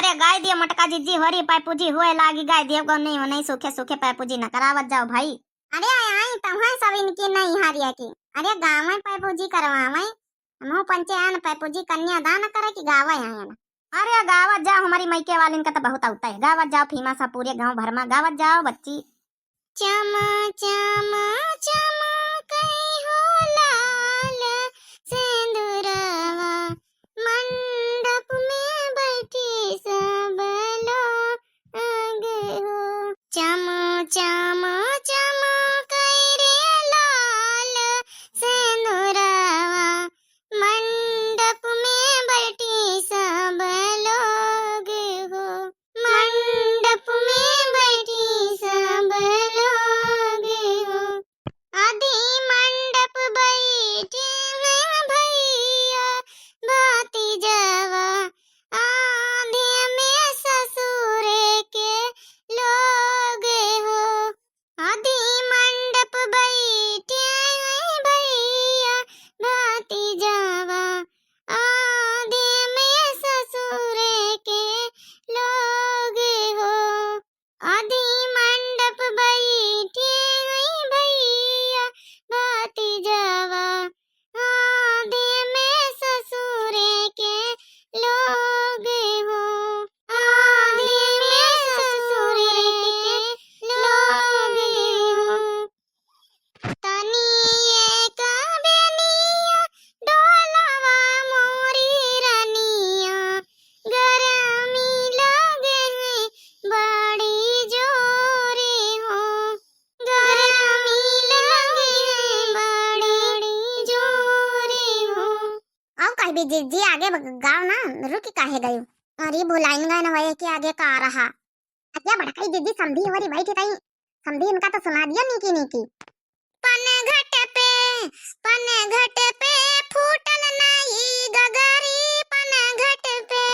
अरे गाय दिया मटका जीजी होरी पाइपू जी होए लागी गाय दिया गो नहीं नहीं सूखे सूखे पाइपू जी न करावत जाओ भाई। अरे आई तहां सब इनकी नहीं हारिया की। अरे गाँव में पाइपू जी करवावे हमहु पंचायन पाइपू जी कन्यादान करे की गावा आया ना। अरे गावत जाओ हमारी मायके वालिन का तो बहुत होता है। गावत जाओ फीमा सा पूरे गांव भर में गावत जाओ बच्ची। चमा चमा चमकई हो लाल सिंदूरवा मंडप में बैठी सब लोग हो। चम चम चमकई रे लाल सिंदूरवा मंडप में बैठी सब लोग हो। मंडप में बैठी सब लोग हो। आधी मंडप बैठे हैं भैया भतीजवा आधे में ससुर के लोग हो। आधी मंडप बैठे हैं भैया भतीजवा आधे में ससुर के लोग हो। आधी मंडप बैठे हैं भैया भतीजवा आधे में ससुर के लोग हो। आधे में ससुर के लोग हो। तनी एक बेनिया डोलावा मोरी रनिया गरमी लगे है बड़ी जोरे हो। गरमी लगे है बड़ी जोरे हो। आओ कह भी जी आगे गाओ ना रुकी काहे गयो। अरे भुलाइन गए ना वही के आगे का आ रहा। अच्छा बड़काई दीदी समधी हमारी बैठी तई समधी इनका तो सुना दिया नीकी नीकी। पन घट पे फूटल नहीं गगरी पन घट पे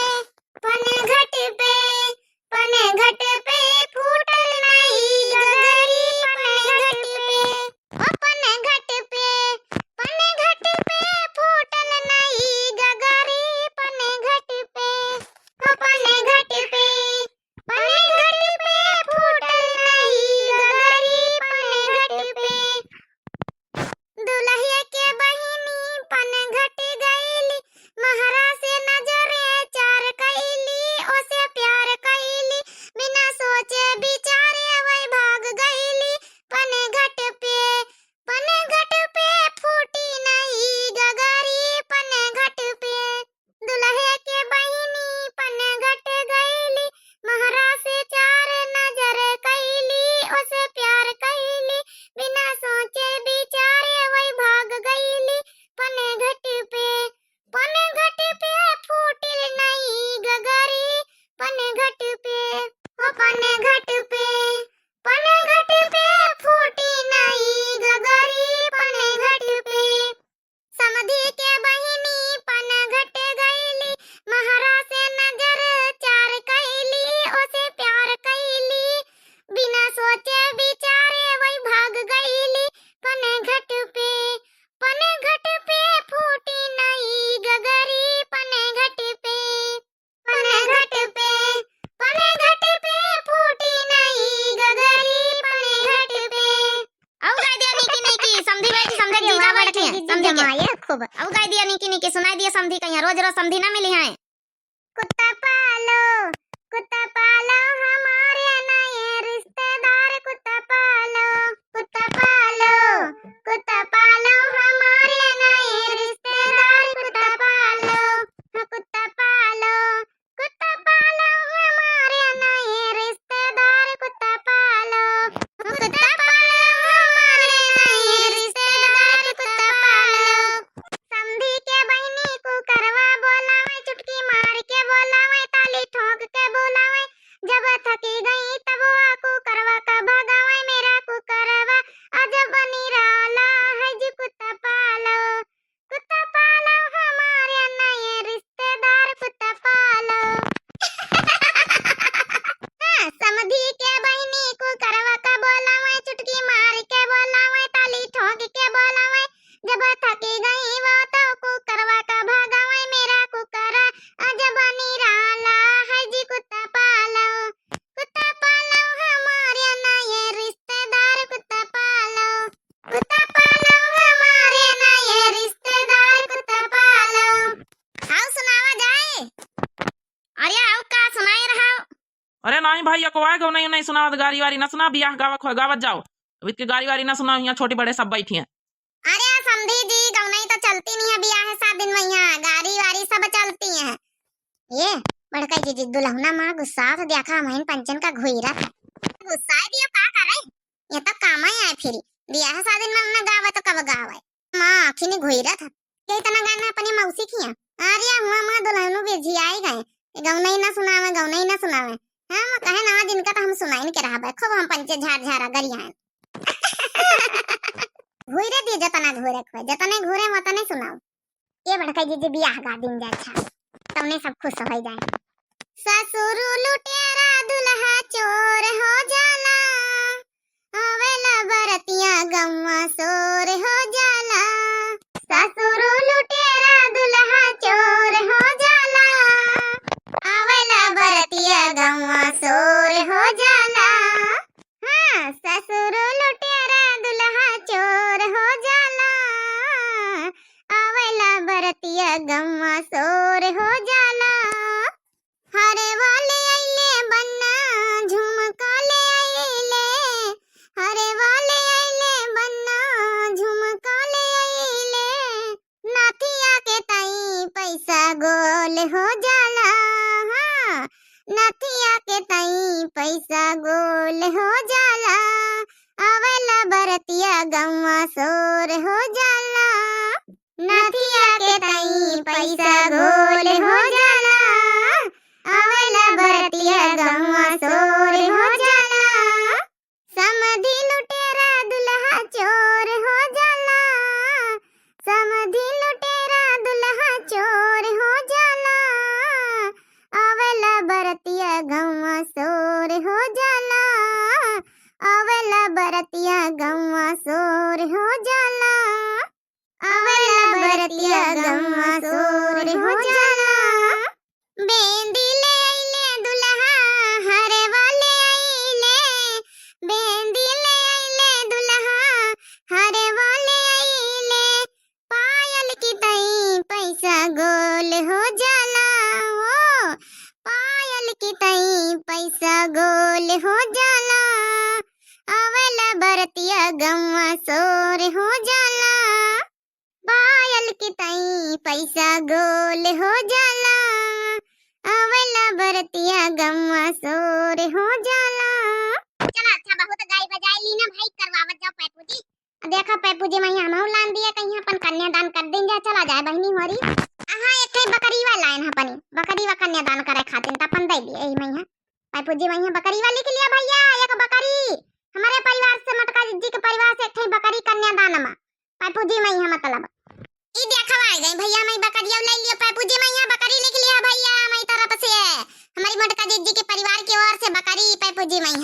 फूटल नहीं गगरी पन घट पे फूटल नहीं गगरी पन घट पे फूटल नहीं गगरी पन घट पे। दुल्हिया के बहिनी पन घट गईली महरा से नजरे चार कईली ओसे प्यार कईली बिना सोचे बिचारे वही भाग गईली पन घट पे फूटी नहीं गगरी पन घट पे। दुल्हे के बहिनी पन घट गईली महरा से चार नजर कईली ओसे प्यार कईली बिना सोचे बिचारे वही भाग गईली पन घट पे फूटिल नहीं गगरी पन घट पे ओ पन घट पे फूटी नहीं गगरी पन घट पे। समधी के बहिनी पन घट गईली महरा से नजर चार कईली ओसे प्यार कईली बिना सोचे बिचारे वही भाग गईली पन घट पे फूटी नहीं गगरी पन घट पे फूटी नहीं गगरी पन घट पे। अब गाय दिया नीकी नीकी समधी बैठी समझे जीजा बैठी है समधी के माया खूब। अब गाय दिया नीकी नीकी सुनाई दिया समधी कहीं रोज रोज समधी ना मिली है। कुत्ता पालो हमारे नए रिश्तेदार कुत्ता पालो हमारे नए रिश्तेदार कुत्ता पालो हमारे नए रिश्तेदार कुत्ता पालो हमारे नए रिश्तेदार कुत्ता पालो। समधी के बहिनी को करवा बोला मैं चुटकी अरे नहीं भाई अकवाए गौ नहीं सुनावत गाड़ी वारी ना सुना बियाह गावत जाओ अभी के गाड़ी वारी ना सुना यहाँ छोटे बड़े सब बैठी हैं। अरे समधी जी गौनई तो चलती नहीं है बियाह शादी में यहाँ गाड़ी वारी सब चलती है। ये बड़का जी दुल्हना माँ गुस्सा तो देखा महिन पंचन का घुईरा था गुस्सा दिया का करे ये तो काम ही है फिर बियाह शादी में ना गावे तो कब गावे माँ आखिर ने घुईरा था ये इतना गाना अपनी मौसी किया अरे हुआ माँ दुल्हनों बेजी आई गए गौनई ना सुनावे हम कहे ना दिन का तो हम सुनाई नहीं के रहा खूब हम पंचे झार झारा गरिया घुरे दिए जतना घुरे खोए जतने घुरे मतने सुनाओ ये बड़का जी बियाह गा दिन जा अच्छा तबने सब खुश हो जाए। ससुर लुटेरा दुल्हा चोर हो जाला आवेला बरतिया गम्मा सोर हो जाला ससुर लुटेरा दुल्हा चोर हो जाला आवेला बरतिया गम्मा सोर हो जाला। हाँ ससुर लुटेरा दुल्हा चोर हो जाला आवेला बरतिया गम्मा सोर हो जाला। हरे वाले आइले बन्ना झुमका ले आइले हरे वाले आइले बन्ना झुमका ले आइले नाथिया के तई पैसा गोल हो जाला। हाँ नाथिया के तई पैसा गोल हो जाला आवेला बरतिया गम्मा सोर हो जाला नाथिया के तई पैसा गोल हो जाला आवेला बरतिया गम्मा सोर हो जाला। समधी लुटेरा दुल्हा चोर हो जाला समधी लुटेरा दुल्हा चोर हो जाला आवेला बरतिया गम्मा सोर हो जाला आवेला बरतिया गम्मा सोर हो जाला आवेला बरतिया गम्मा सोर हो जाला। बेंदी ले आइले दुल्हा हरे वाले आइले बेंदी ले आइले दुल्हा हरे वाले आइले पायल की तई पैसा गोल हो जाला ओ पायल की तई पैसा गोल हो जाला आवेला बरतिया गम्मा सोर हो जाला पायल की तई पैसा गोल हो जाला आवेला बरतिया गम्मा सोर हो जाला। चला अच्छा बहुत गाय बजाई ली ना भाई करवावत जाओ पैपू जी देखा पैपू जी मैं हम लान दिया कहीं अपन कन्यादान कर देंगे चला जाए बहनी मोरी हां एक बकरी वाला है अपनी बकरी वा कन्यादान करे खातिर त अपन दे दिए मैं पैपू जी मैं बकरी वाली के लिए भैया एक बकरी हमारे परिवार से मटका जी के परिवार से एक बकरी कन्यादान में पैपू जी मैं मतलब ई देखवा आ गई भैया मैं बकरिया ले लियो पैपू जी मैं बकरी लिख लिया भैया मैं तरफ से हमारी मटका जी के परिवार की ओर से बकरी पैपू जी मैं